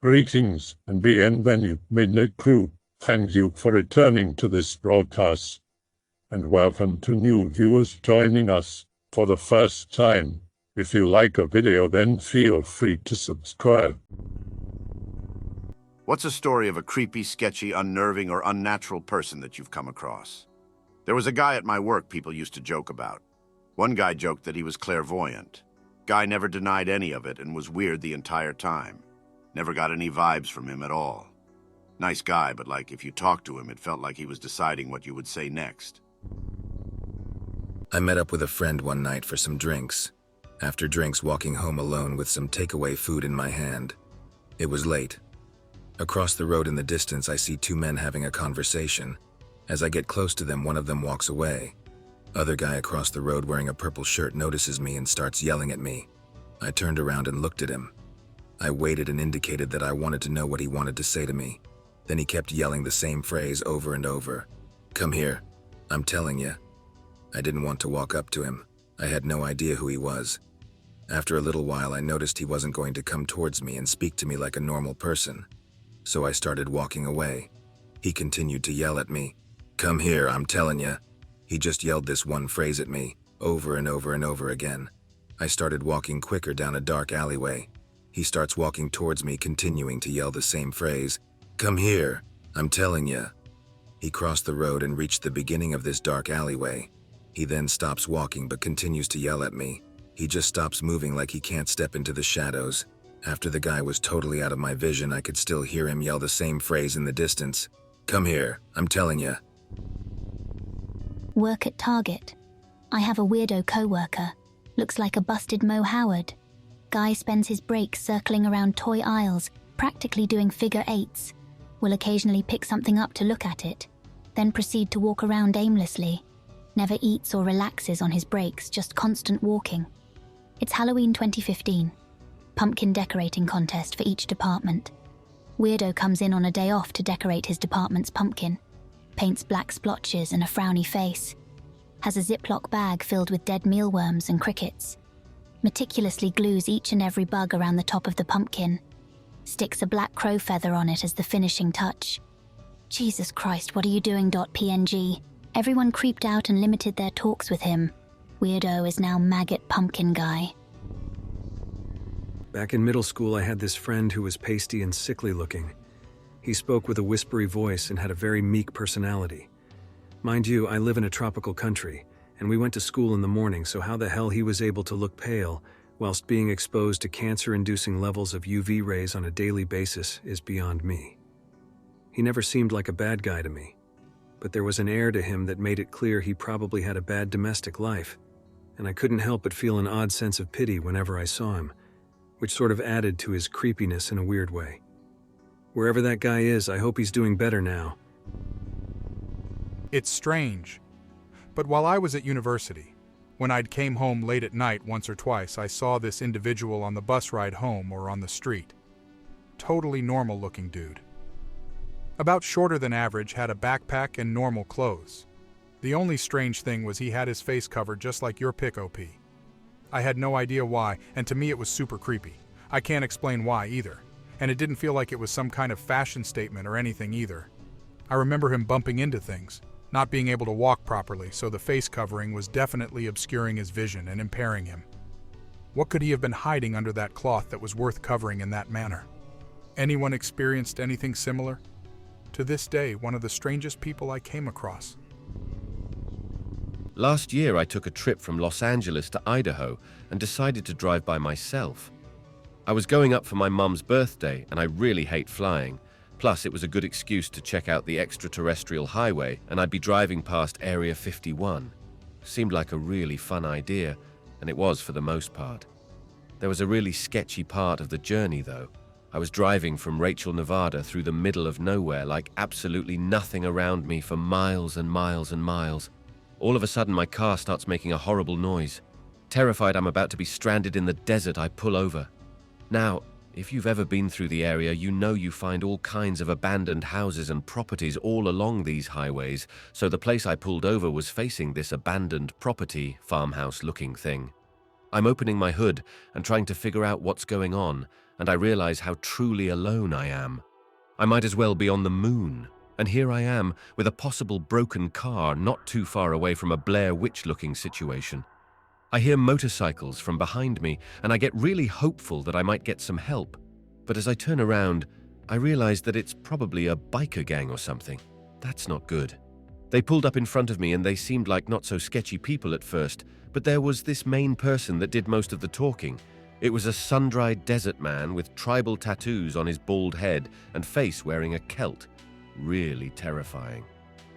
Greetings and bienvenue, Midnight Crew. Thank you for returning to this broadcast, and welcome to new viewers joining us for the first time. If you like a video, then feel free to subscribe. What's a story of a creepy, sketchy, unnerving, or unnatural person that you've come across? There was a guy at my work people used to joke about. One guy joked that he was clairvoyant. Guy never denied any of it and was weird the entire time. Never got any vibes from him at all. Nice guy, but like if you talked to him, it felt like he was deciding what you would say next. I met up with a friend one night for some drinks. After drinks, walking home alone with some takeaway food in my hand. It was late. Across the road in the distance, I see two men having a conversation. As I get close to them, one of them walks away. Other guy across the road wearing a purple shirt notices me and starts yelling at me. I turned around and looked at him. I waited and indicated that I wanted to know what he wanted to say to me. Then he kept yelling the same phrase over and over. "Come here, I'm telling you." I didn't want to walk up to him. I had no idea who he was. After a little while, I noticed he wasn't going to come towards me and speak to me like a normal person. So I started walking away. He continued to yell at me. "Come here, I'm telling you." He just yelled this one phrase at me, over and over and over again. I started walking quicker down a dark alleyway. He starts walking towards me, continuing to yell the same phrase. "Come here, I'm telling you." He crossed the road and reached the beginning of this dark alleyway. He then stops walking but continues to yell at me. He just stops moving like he can't step into the shadows. After the guy was totally out of my vision, I could still hear him yell the same phrase in the distance. "Come here, I'm telling you." Work at Target. I have a weirdo co-worker. Looks like a busted Mo Howard. Guy spends his breaks circling around toy aisles, practically doing figure eights. Will occasionally pick something up to look at it, then proceed to walk around aimlessly. Never eats or relaxes on his breaks, just constant walking. It's Halloween 2015. Pumpkin decorating contest for each department. Weirdo comes in on a day off to decorate his department's pumpkin. Paints black splotches and a frowny face. Has a Ziploc bag filled with dead mealworms and crickets. Meticulously glues each and every bug around the top of the pumpkin. Sticks a black crow feather on it as the finishing touch. Jesus Christ, what are you doing? .png. Everyone creeped out and limited their talks with him. Weirdo is now maggot pumpkin guy. Back in middle school, I had this friend who was pasty and sickly looking. He spoke with a whispery voice and had a very meek personality. Mind you, I live in a tropical country, and we went to school in the morning, so how the hell he was able to look pale whilst being exposed to cancer-inducing levels of UV rays on a daily basis is beyond me. He never seemed like a bad guy to me, but there was an air to him that made it clear he probably had a bad domestic life, and I couldn't help but feel an odd sense of pity whenever I saw him, which sort of added to his creepiness in a weird way. Wherever that guy is, I hope he's doing better now. It's strange, but while I was at university, when I'd came home late at night once or twice, I saw this individual on the bus ride home or on the street. Totally normal-looking dude. About shorter than average, had a backpack and normal clothes. The only strange thing was he had his face covered just like your pic, OP. I had no idea why, and to me it was super creepy. I can't explain why either, and it didn't feel like it was some kind of fashion statement or anything either. I remember him bumping into things, not being able to walk properly, so the face covering was definitely obscuring his vision and impairing him. What could he have been hiding under that cloth that was worth covering in that manner? Anyone experienced anything similar? To this day, one of the strangest people I came across. Last year, I took a trip from Los Angeles to Idaho and decided to drive by myself. I was going up for my mum's birthday, and I really hate flying. Plus, it was a good excuse to check out the extraterrestrial highway, and I'd be driving past Area 51. Seemed like a really fun idea, and it was for the most part. There was a really sketchy part of the journey, though. I was driving from Rachel, Nevada through the middle of nowhere, like absolutely nothing around me for miles and miles and miles. All of a sudden, my car starts making a horrible noise. Terrified I'm about to be stranded in the desert, I pull over. Now, if you've ever been through the area, you know you find all kinds of abandoned houses and properties all along these highways, so the place I pulled over was facing this abandoned property, farmhouse-looking thing. I'm opening my hood and trying to figure out what's going on, and I realize how truly alone I am. I might as well be on the moon, and here I am with a possible broken car not too far away from a Blair Witch-looking situation. I hear motorcycles from behind me, and I get really hopeful that I might get some help. But as I turn around, I realize that it's probably a biker gang or something. That's not good. They pulled up in front of me and they seemed like not so sketchy people at first, but there was this main person that did most of the talking. It was a sun-dried desert man with tribal tattoos on his bald head and face wearing a kilt. Really terrifying.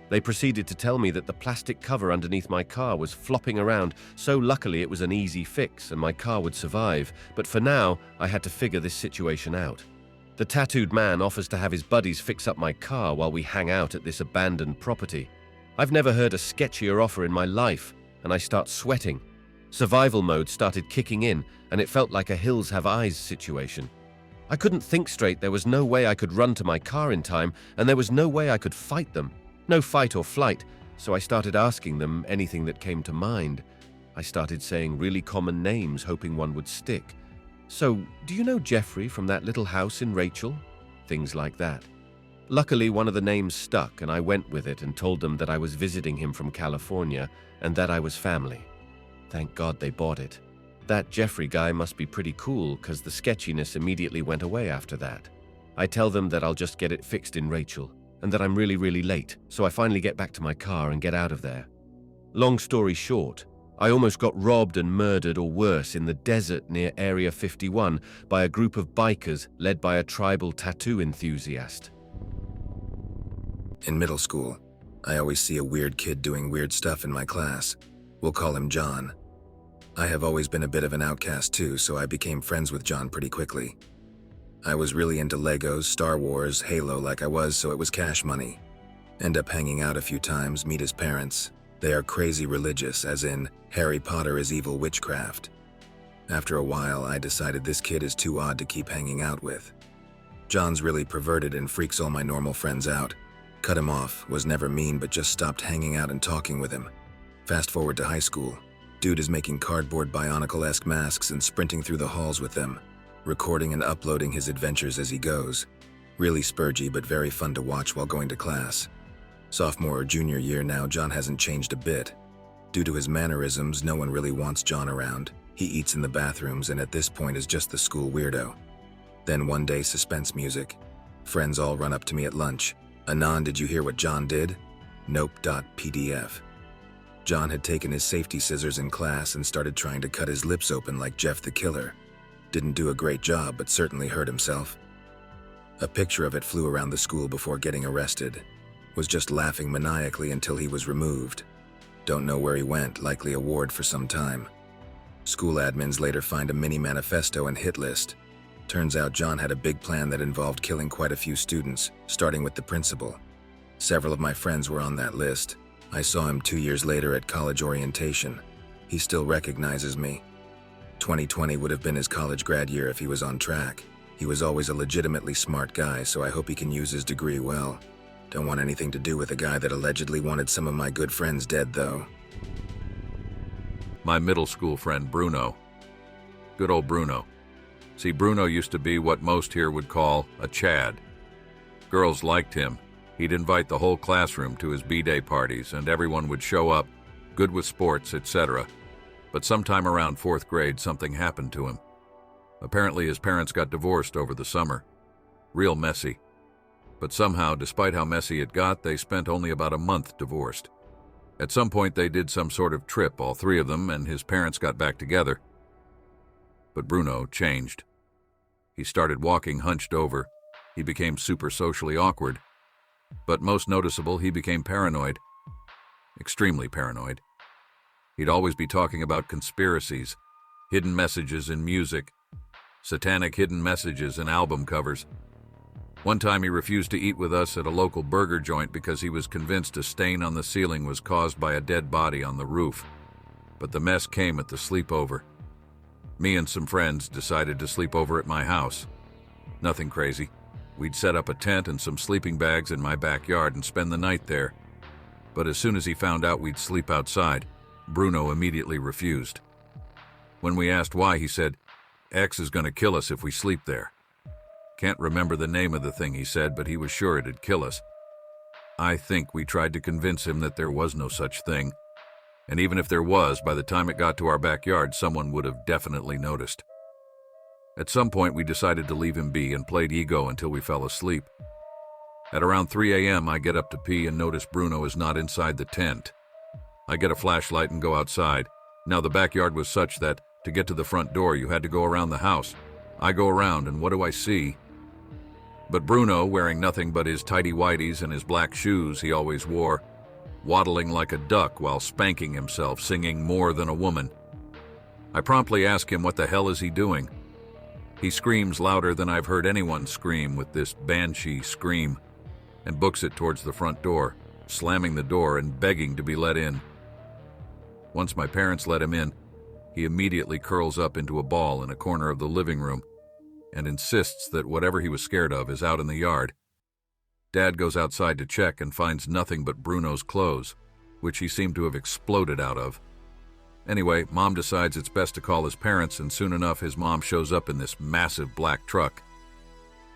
They proceeded to tell me that the plastic cover underneath my car was flopping around, so luckily it was an easy fix and my car would survive, but for now I had to figure this situation out. The tattooed man offers to have his buddies fix up my car while we hang out at this abandoned property. I've never heard a sketchier offer in my life, and I start sweating. Survival mode started kicking in, and it felt like a hills have eyes situation. I couldn't think straight. There was no way I could run to my car in time, and there was no way I could fight them. No fight or flight, so I started asking them anything that came to mind. I started saying really common names, hoping one would stick. So, do you know Jeffery from that little house in Rachel? Things like that. Luckily, one of the names stuck, and I went with it and told them that I was visiting him from California and that I was family. Thank God they bought it. That Jeffery guy must be pretty cool, because the sketchiness immediately went away after that. I tell them that I'll just get it fixed in Rachel, and that I'm really late, so I finally get back to my car and get out of there. Long story short, I almost got robbed and murdered or worse in the desert near Area 51 by a group of bikers led by a tribal tattoo enthusiast. In middle school, I always see a weird kid doing weird stuff in my class. We'll call him John. I have always been a bit of an outcast too, so I became friends with John pretty quickly. I was really into Legos, Star Wars, Halo like I was, so it was cash money. End up hanging out a few times, meet his parents. They are crazy religious, as in Harry Potter is evil witchcraft. After a while, I decided this kid is too odd to keep hanging out with. John's really perverted and freaks all my normal friends out. Cut him off, was never mean but just stopped hanging out and talking with him. Fast forward to high school. Dude is making cardboard Bionicle-esque masks and sprinting through the halls with them, recording and uploading his adventures as he goes. Really spurgy but very fun to watch while going to class. Sophomore or junior year now, John hasn't changed a bit. Due to his mannerisms, no one really wants John around. He eats in the bathrooms and at this point is just the school weirdo. Then one day, suspense music. Friends all run up to me at lunch. "Anon, did you hear what John did?" Nope.pdf. John had taken his safety scissors in class and started trying to cut his lips open like Jeff the Killer. Didn't do a great job, but certainly hurt himself. A picture of it flew around the school before getting arrested. Was just laughing maniacally until he was removed. Don't know where he went, likely a ward for some time. School admins later find a mini manifesto and hit list. Turns out John had a big plan that involved killing quite a few students, starting with the principal. Several of my friends were on that list. I saw him 2 years later at college orientation. He still recognizes me. 2020 would have been his college grad year if he was on track. He was always a legitimately smart guy, so I hope he can use his degree well. Don't want anything to do with a guy that allegedly wanted some of my good friends dead, though. My middle school friend, Bruno. Good old Bruno. See, Bruno used to be what most here would call a Chad. Girls liked him. He'd invite the whole classroom to his B-day parties, and everyone would show up, good with sports, etc. But sometime around 4th grade, something happened to him. Apparently his parents got divorced over the summer. Real messy. But somehow, despite how messy it got, they spent only about a month divorced. At some point they did some sort of trip, all three of them, and his parents got back together. But Bruno changed. He started walking hunched over. He became super socially awkward. But most noticeable, he became paranoid. Extremely paranoid. He'd always be talking about conspiracies, hidden messages in music, satanic hidden messages in album covers. One time he refused to eat with us at a local burger joint because he was convinced a stain on the ceiling was caused by a dead body on the roof. But the mess came at the sleepover. Me and some friends decided to sleep over at my house. Nothing crazy. We'd set up a tent and some sleeping bags in my backyard and spend the night there. But as soon as he found out we'd sleep outside, Bruno immediately refused. When we asked why, he said, "X is going to kill us if we sleep there." Can't remember the name of the thing he said, but he was sure it'd kill us. I think we tried to convince him that there was no such thing. And even if there was, by the time it got to our backyard, someone would have definitely noticed. At some point, we decided to leave him be and played ego until we fell asleep. At around 3 a.m., I get up to pee and notice Bruno is not inside the tent. I get a flashlight and go outside. Now, the backyard was such that, to get to the front door, you had to go around the house. I go around, and what do I see? But Bruno, wearing nothing but his tighty-whities and his black shoes he always wore, waddling like a duck while spanking himself, singing More Than a Woman. I promptly ask him what the hell is he doing. He screams louder than I've heard anyone scream with this banshee scream, and books it towards the front door, slamming the door and begging to be let in. Once my parents let him in, he immediately curls up into a ball in a corner of the living room and insists that whatever he was scared of is out in the yard. Dad goes outside to check and finds nothing but Bruno's clothes, which he seemed to have exploded out of. Anyway, Mom decides it's best to call his parents, and soon enough his mom shows up in this massive black truck.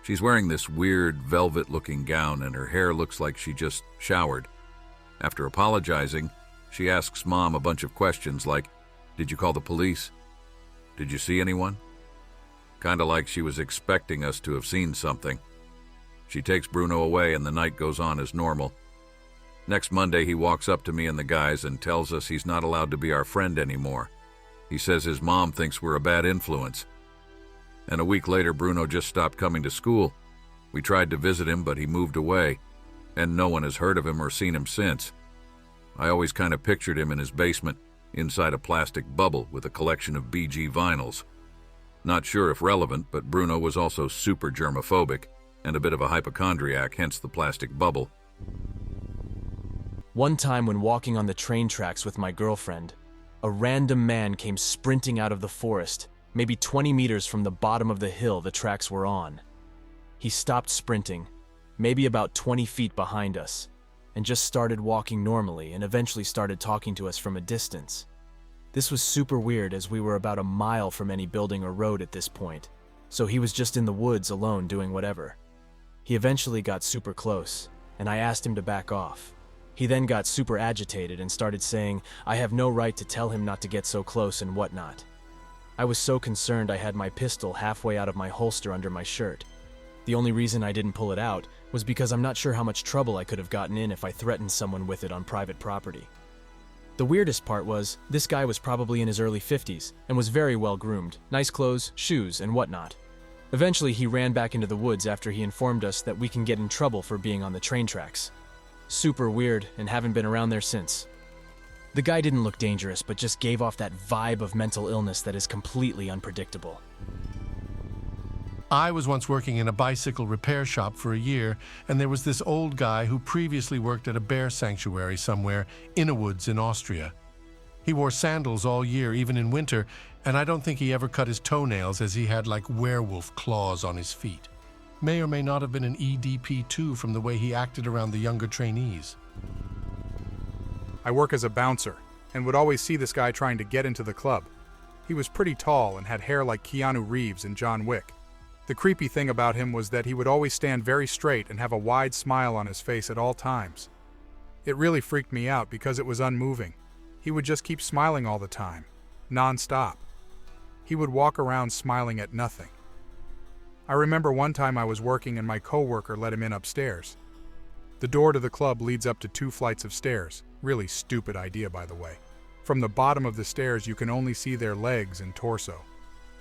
She's wearing this weird velvet-looking gown, and her hair looks like she just showered. After apologizing, she asks Mom a bunch of questions like, "Did you call the police? Did you see anyone?" Kinda like she was expecting us to have seen something. She takes Bruno away and the night goes on as normal. Next Monday, he walks up to me and the guys and tells us he's not allowed to be our friend anymore. He says his mom thinks we're a bad influence. And a week later, Bruno just stopped coming to school. We tried to visit him, but he moved away, and no one has heard of him or seen him since. I always kind of pictured him in his basement, inside a plastic bubble with a collection of BG vinyls. Not sure if relevant, but Bruno was also super germophobic and a bit of a hypochondriac, hence the plastic bubble. One time when walking on the train tracks with my girlfriend, a random man came sprinting out of the forest, maybe 20 meters from the bottom of the hill the tracks were on. He stopped sprinting, maybe about 20 feet behind us, and just started walking normally and eventually started talking to us from a distance. This was super weird as we were about a mile from any building or road at this point, so he was just in the woods alone doing whatever. He eventually got super close, and I asked him to back off. He then got super agitated and started saying, "I have no right to tell him not to get so close and whatnot." I was so concerned I had my pistol halfway out of my holster under my shirt. The only reason I didn't pull it out was because I'm not sure how much trouble I could have gotten in if I threatened someone with it on private property. The weirdest part was, this guy was probably in his early 50s and was very well groomed, nice clothes, shoes, and whatnot. Eventually, he ran back into the woods after he informed us that we can get in trouble for being on the train tracks. Super weird, and haven't been around there since. The guy didn't look dangerous, but just gave off that vibe of mental illness that is completely unpredictable. I was once working in a bicycle repair shop for a year, and there was this old guy who previously worked at a bear sanctuary somewhere in a woods in Austria. He wore sandals all year, even in winter, and I don't think he ever cut his toenails as he had like werewolf claws on his feet. May or may not have been an EDP too from the way he acted around the younger trainees. I work as a bouncer, and would always see this guy trying to get into the club. He was pretty tall and had hair like Keanu Reeves in John Wick. The creepy thing about him was that he would always stand very straight and have a wide smile on his face at all times. It really freaked me out because it was unmoving. He would just keep smiling all the time, non-stop. He would walk around smiling at nothing. I remember one time I was working and my coworker let him in upstairs. The door to the club leads up to 2 flights of stairs. Really stupid idea, by the way. From the bottom of the stairs you can only see their legs and torso.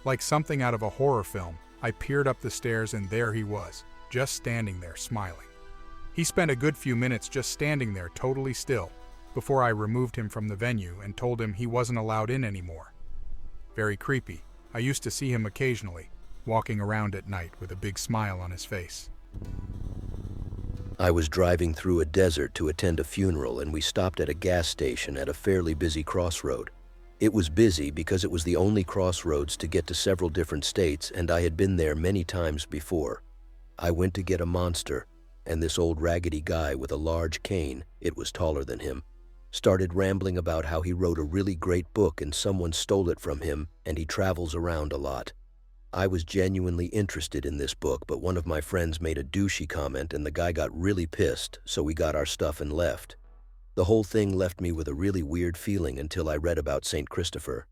Like something out of a horror film, I peered up the stairs and there he was, just standing there smiling. He spent a good few minutes just standing there totally still, before I removed him from the venue and told him he wasn't allowed in anymore. Very creepy. I used to see him occasionally, walking around at night with a big smile on his face. I was driving through a desert to attend a funeral, and we stopped at a gas station at a fairly busy crossroad. It was busy because it was the only crossroads to get to several different states, and I had been there many times before. I went to get a monster, and this old raggedy guy with a large cane, it was taller than him, Started rambling about how he wrote a really great book and someone stole it from him and he travels around a lot. I was genuinely interested in this book, but one of my friends made a douchey comment and the guy got really pissed, so we got our stuff and left. The whole thing left me with a really weird feeling until I read about St. Christopher.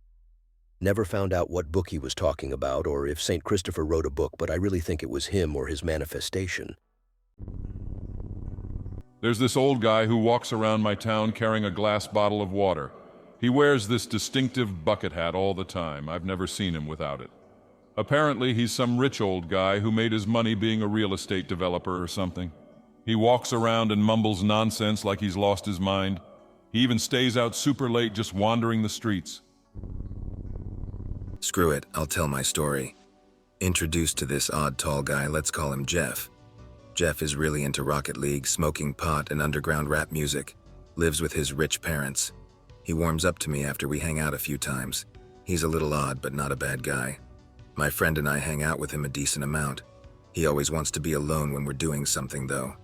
Never found out what book he was talking about or if St. Christopher wrote a book, but I really think it was him or his manifestation. There's this old guy who walks around my town carrying a glass bottle of water. He wears this distinctive bucket hat all the time. I've never seen him without it. Apparently, he's some rich old guy who made his money being a real estate developer or something. He walks around and mumbles nonsense like he's lost his mind. He even stays out super late just wandering the streets. Screw it, I'll tell my story. Introduced to this odd tall guy, let's call him Jeff. Jeff is really into Rocket League, smoking pot, and underground rap music. Lives with his rich parents. He warms up to me after we hang out a few times. He's a little odd, but not a bad guy. My friend and I hang out with him a decent amount. He always wants to be alone when we're doing something, though.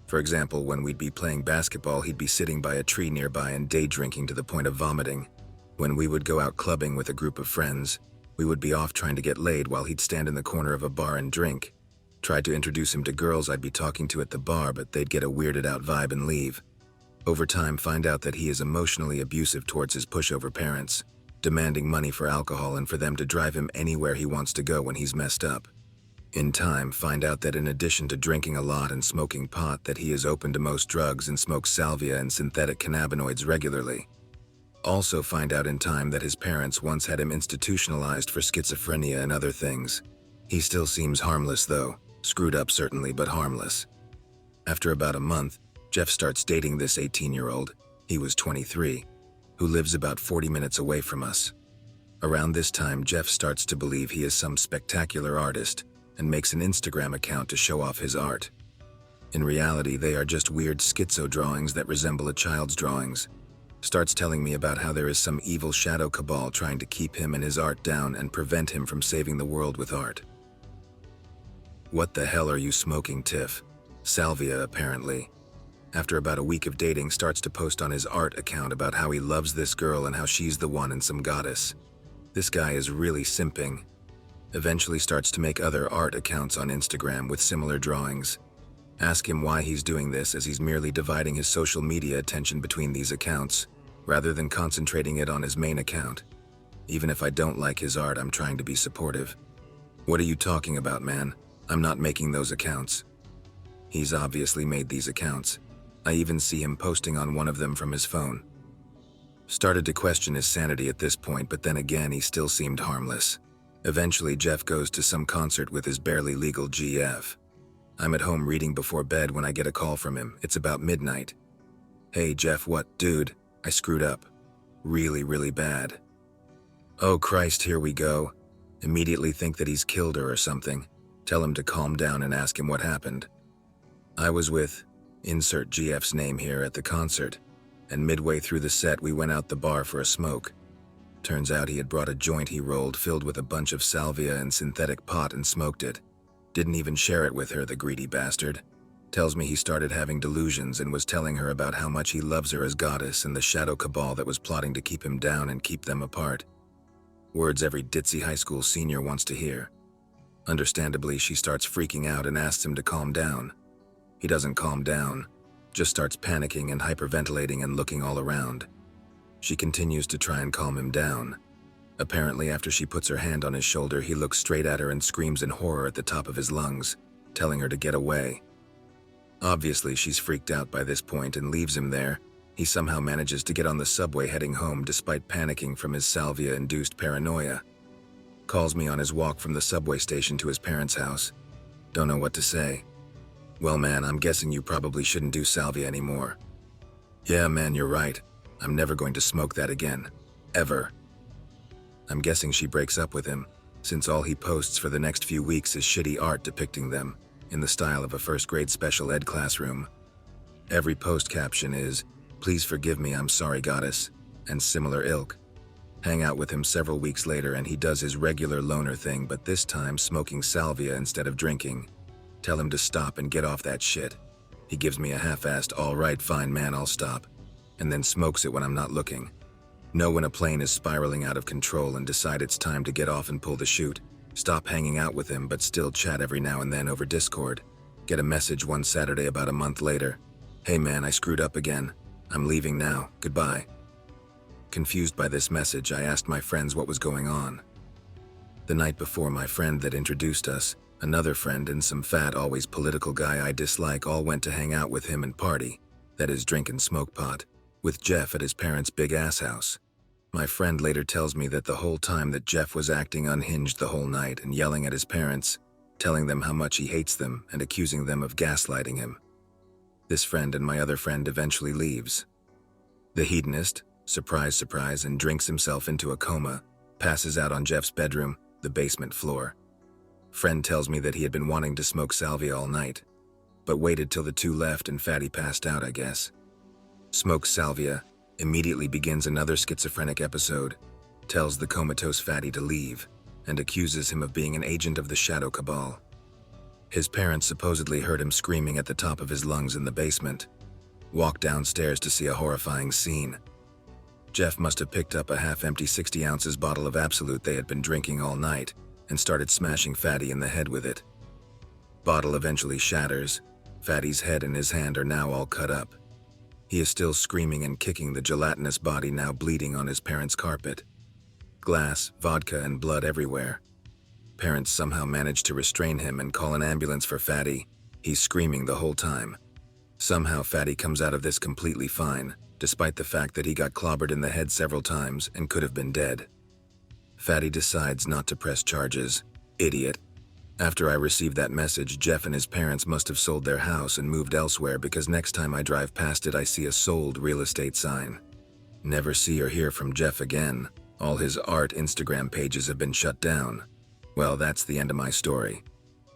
For example, when we'd be playing basketball, he'd be sitting by a tree nearby and day drinking to the point of vomiting. When we would go out clubbing with a group of friends, we would be off trying to get laid while he'd stand in the corner of a bar and drink. Tried to introduce him to girls I'd be talking to at the bar, but they'd get a weirded out vibe and leave. Over time, find out that he is emotionally abusive towards his pushover parents, demanding money for alcohol and for them to drive him anywhere he wants to go when he's messed up. In time, find out that in addition to drinking a lot and smoking pot, that he is open to most drugs and smokes salvia and synthetic cannabinoids regularly. Also find out in time that his parents once had him institutionalized for schizophrenia and other things. He still seems harmless though. Screwed up certainly, but harmless. After about a month, Jeff starts dating this 18-year-old, he was 23, who lives about 40 minutes away from us. Around this time, Jeff starts to believe he is some spectacular artist and makes an Instagram account to show off his art. In reality, they are just weird schizo drawings that resemble a child's drawings. Starts telling me about how there is some evil shadow cabal trying to keep him and his art down and prevent him from saving the world with art. What the hell are you smoking, Tiff? Salvia, apparently. After about a week of dating, starts to post on his art account about how he loves this girl and how she's the one and some goddess. This guy is really simping. Eventually starts to make other art accounts on Instagram with similar drawings. Ask him why he's doing this, as he's merely dividing his social media attention between these accounts, rather than concentrating it on his main account. Even if I don't like his art, I'm trying to be supportive. What are you talking about, man? I'm not making those accounts. He's obviously made these accounts. I even see him posting on one of them from his phone. Started to question his sanity at this point, but then again, he still seemed harmless. Eventually, Jeff goes to some concert with his barely legal GF. I'm at home reading before bed when I get a call from him. It's about midnight. Hey, Jeff, what? Dude, I screwed up. Really, really bad. Oh, Christ, here we go. Immediately think that he's killed her or something. Tell him to calm down and ask him what happened. I was with, insert GF's name here, at the concert, and midway through the set we went out the bar for a smoke. Turns out he had brought a joint he rolled filled with a bunch of salvia and synthetic pot and smoked it. Didn't even share it with her, the greedy bastard. Tells me he started having delusions and was telling her about how much he loves her as goddess and the shadow cabal that was plotting to keep him down and keep them apart. Words every ditzy high school senior wants to hear. Understandably, she starts freaking out and asks him to calm down. He doesn't calm down, just starts panicking and hyperventilating and looking all around. She continues to try and calm him down. Apparently, after she puts her hand on his shoulder, he looks straight at her and screams in horror at the top of his lungs, telling her to get away. Obviously, she's freaked out by this point and leaves him there. He somehow manages to get on the subway heading home despite panicking from his salvia-induced paranoia. Calls me on his walk from the subway station to his parents' house. Don't know what to say. Well, man, I'm guessing you probably shouldn't do salvia anymore. Yeah, man, you're right. I'm never going to smoke that again. Ever. I'm guessing she breaks up with him, since all he posts for the next few weeks is shitty art depicting them, in the style of a first-grade special ed classroom. Every post caption is, "Please forgive me, I'm sorry, goddess," and similar ilk. Hang out with him several weeks later and he does his regular loner thing, but this time smoking salvia instead of drinking. Tell him to stop and get off that shit. He gives me a half-assed, "All right, fine, man, I'll stop," and then smokes it when I'm not looking. Know when a plane is spiraling out of control and decide it's time to get off and pull the chute. Stop hanging out with him, but still chat every now and then over Discord. Get a message one Saturday about a month later. Hey man, I screwed up again. I'm leaving now. Goodbye. Confused by this message, I asked my friends what was going on. The night before, my friend that introduced us, another friend, and some fat, always political guy I dislike all went to hang out with him and party, that is, drink and smoke pot, with Jeff at his parents' big-ass house. My friend later tells me that the whole time that Jeff was acting unhinged the whole night and yelling at his parents, telling them how much he hates them and accusing them of gaslighting him. This friend and my other friend eventually leaves. The hedonist, surprise, surprise, and drinks himself into a coma, passes out on Jeff's bedroom, the basement floor. Friend tells me that he had been wanting to smoke salvia all night, but waited till the two left and Fatty passed out, I guess. Smokes salvia, immediately begins another schizophrenic episode, tells the comatose Fatty to leave, and accuses him of being an agent of the Shadow Cabal. His parents supposedly heard him screaming at the top of his lungs in the basement. Walked downstairs to see a horrifying scene. Jeff must have picked up a half-empty 60 ounces bottle of Absolute they had been drinking all night and started smashing Fatty in the head with it. Bottle eventually shatters. Fatty's head and his hand are now all cut up. He is still screaming and kicking the gelatinous body now bleeding on his parents' carpet. Glass, vodka, and blood everywhere. Parents somehow manage to restrain him and call an ambulance for Fatty. He's screaming the whole time. Somehow Fatty comes out of this completely fine, despite the fact that he got clobbered in the head several times and could have been dead. Fatty decides not to press charges. Idiot. After I received that message, Jeff and his parents must have sold their house and moved elsewhere because next time I drive past it I see a sold real estate sign. Never see or hear from Jeff again. All his art Instagram pages have been shut down. Well, that's the end of my story.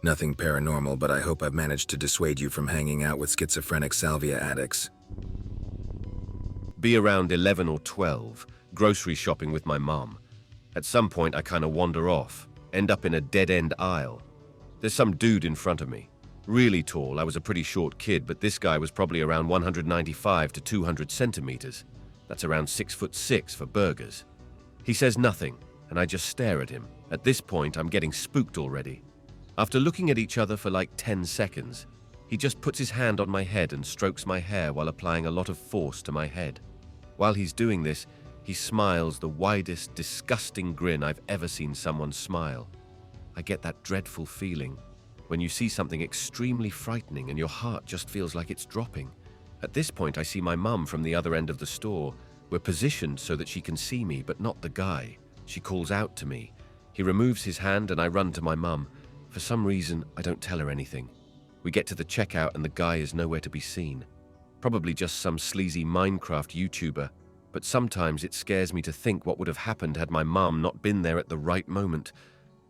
Nothing paranormal, but I hope I've managed to dissuade you from hanging out with schizophrenic salvia addicts. Be around 11 or 12, grocery shopping with my mum. At some point I kind of wander off, end up in a dead-end aisle. There's some dude in front of me. Really tall. I was a pretty short kid, but this guy was probably around 195 to 200 centimeters. That's around 6'6" for burgers. He says nothing, and I just stare at him. At this point, I'm getting spooked already. After looking at each other for like 10 seconds, he just puts his hand on my head and strokes my hair while applying a lot of force to my head. While he's doing this, he smiles the widest, disgusting grin I've ever seen someone smile. I get that dreadful feeling when you see something extremely frightening and your heart just feels like it's dropping. At this point, I see my mum from the other end of the store. We're positioned so that she can see me, but not the guy. She calls out to me. He removes his hand and I run to my mum. For some reason, I don't tell her anything. We get to the checkout and the guy is nowhere to be seen. Probably just some sleazy Minecraft YouTuber, but sometimes it scares me to think what would have happened had my mum not been there at the right moment.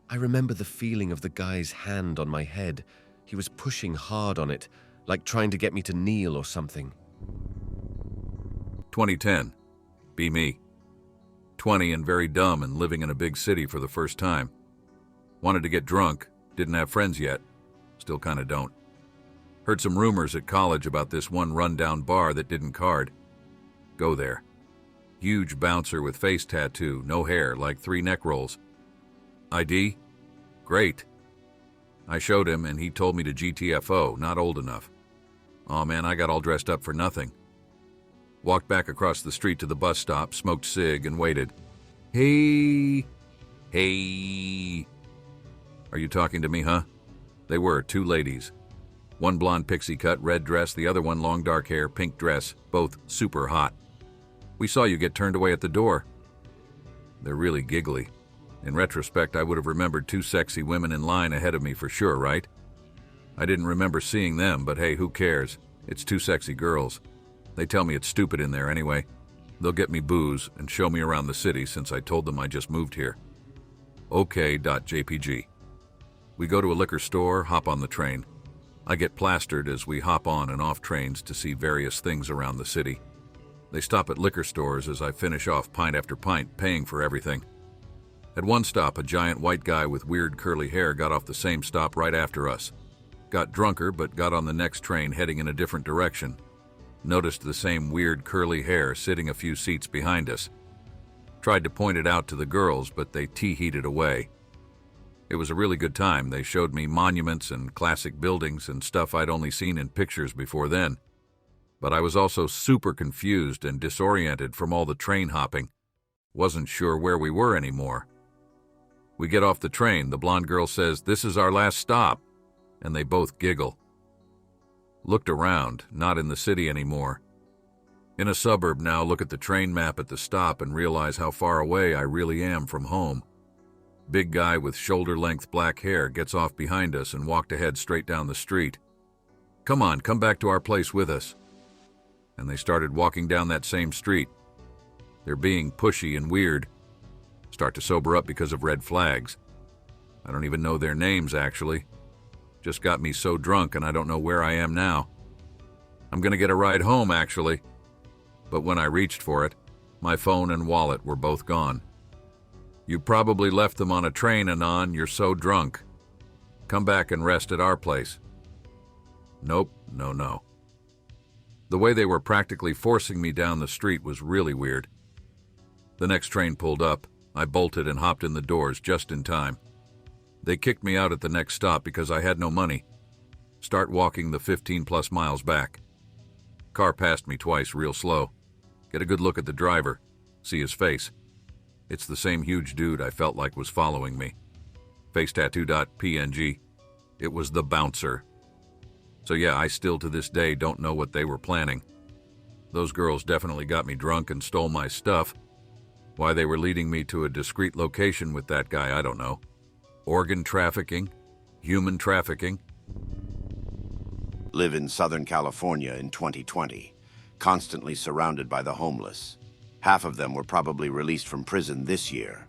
I remember the feeling of the guy's hand on my head. He was pushing hard on it, like trying to get me to kneel or something. 2010. Be me. 20 and very dumb and living in a big city for the first time. Wanted to get drunk, didn't have friends yet. Still kinda don't. Heard some rumors at college about this one rundown bar that didn't card. Go there. Huge bouncer with face tattoo, no hair, like 3 neck rolls. ID? Great. I showed him and he told me to GTFO, not old enough. Aw man, I got all dressed up for nothing. Walked back across the street to the bus stop, smoked cig, and waited. Hey! Hey! Are you talking to me, huh? They were, 2 ladies. One blonde pixie cut, red dress, the other one long dark hair, pink dress, both super hot. We saw you get turned away at the door. They're really giggly. In retrospect, I would have remembered 2 sexy women in line ahead of me for sure, right? I didn't remember seeing them, but hey, who cares? It's 2 sexy girls. They tell me it's stupid in there anyway. They'll get me booze and show me around the city since I told them I just moved here. OK.jpg. We go to a liquor store, hop on the train. I get plastered as we hop on and off trains to see various things around the city. They stop at liquor stores as I finish off pint after pint, paying for everything. At one stop, a giant white guy with weird curly hair got off the same stop right after us. Got drunker, but got on the next train heading in a different direction. Noticed the same weird curly hair sitting a few seats behind us. Tried to point it out to the girls, but they tee-heated away. It was a really good time. They showed me monuments and classic buildings and stuff I'd only seen in pictures before then. But I was also super confused and disoriented from all the train hopping. Wasn't sure where we were anymore. We get off the train. The blonde girl says, "This is our last stop," and they both giggle. Looked around, not in the city anymore. In a suburb now, look at the train map at the stop and realize how far away I really am from home. Big guy with shoulder-length black hair gets off behind us and walked ahead straight down the street. "Come on, come back to our place with us." And they started walking down that same street. They're being pushy and weird. Start to sober up because of red flags. I don't even know their names, actually. Just got me so drunk and I don't know where I am now. I'm gonna get a ride home, actually. But when I reached for it, my phone and wallet were both gone. "You probably left them on a train, Anon. You're so drunk. Come back and rest at our place." Nope, no. The way they were practically forcing me down the street was really weird. The next train pulled up. I bolted and hopped in the doors just in time. They kicked me out at the next stop because I had no money. Start walking the 15+ miles back. Car passed me twice real slow. Get a good look at the driver. See his face. It's the same huge dude I felt like was following me. Face tattoo.png. It was the bouncer. So yeah, I still to this day don't know what they were planning. Those girls definitely got me drunk and stole my stuff. Why they were leading me to a discreet location with that guy, I don't know. Organ trafficking? Human trafficking? Live in Southern California in 2020, constantly surrounded by the homeless. Half of them were probably released from prison this year.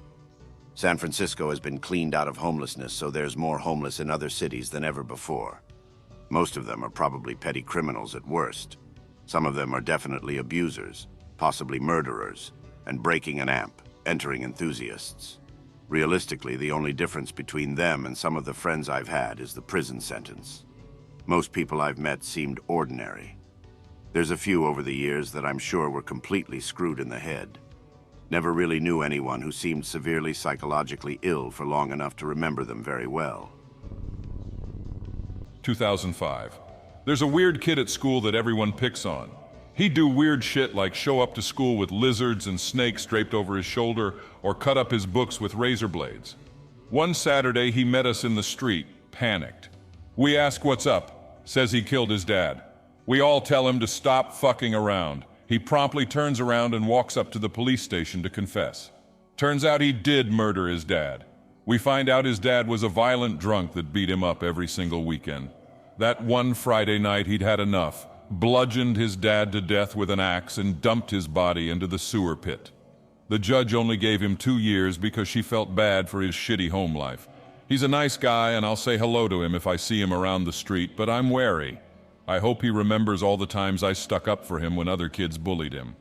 San Francisco has been cleaned out of homelessness, so there's more homeless in other cities than ever before. Most of them are probably petty criminals at worst. Some of them are definitely abusers, possibly murderers, and breaking an amp, entering enthusiasts. Realistically, the only difference between them and some of the friends I've had is the prison sentence. Most people I've met seemed ordinary. There's a few over the years that I'm sure were completely screwed in the head. Never really knew anyone who seemed severely psychologically ill for long enough to remember them very well. 2005. There's a weird kid at school that everyone picks on. He'd do weird shit like show up to school with lizards and snakes draped over his shoulder or cut up his books with razor blades. One Saturday, he met us in the street, panicked. We ask what's up, says he killed his dad. We all tell him to stop fucking around. He promptly turns around and walks up to the police station to confess. Turns out he did murder his dad. We find out his dad was a violent drunk that beat him up every single weekend. That one Friday night he'd had enough, bludgeoned his dad to death with an axe and dumped his body into the sewer pit. The judge only gave him 2 years because she felt bad for his shitty home life. He's a nice guy and I'll say hello to him if I see him around the street, but I'm wary. I hope he remembers all the times I stuck up for him when other kids bullied him.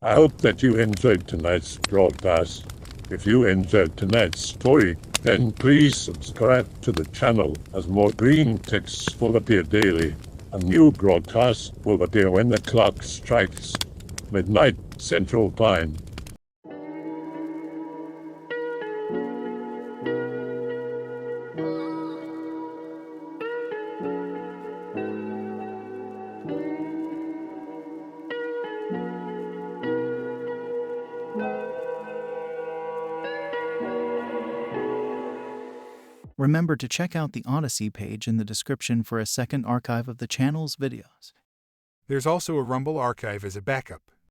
I hope that you enjoyed tonight's broadcast. If you enjoyed tonight's story, then please subscribe to the channel as more Greentexts will appear daily. A new broadcast will appear when the clock strikes midnight Central Time. Remember to check out the Odyssey page in the description for a second archive of the channel's videos. There's also a Rumble archive as a backup.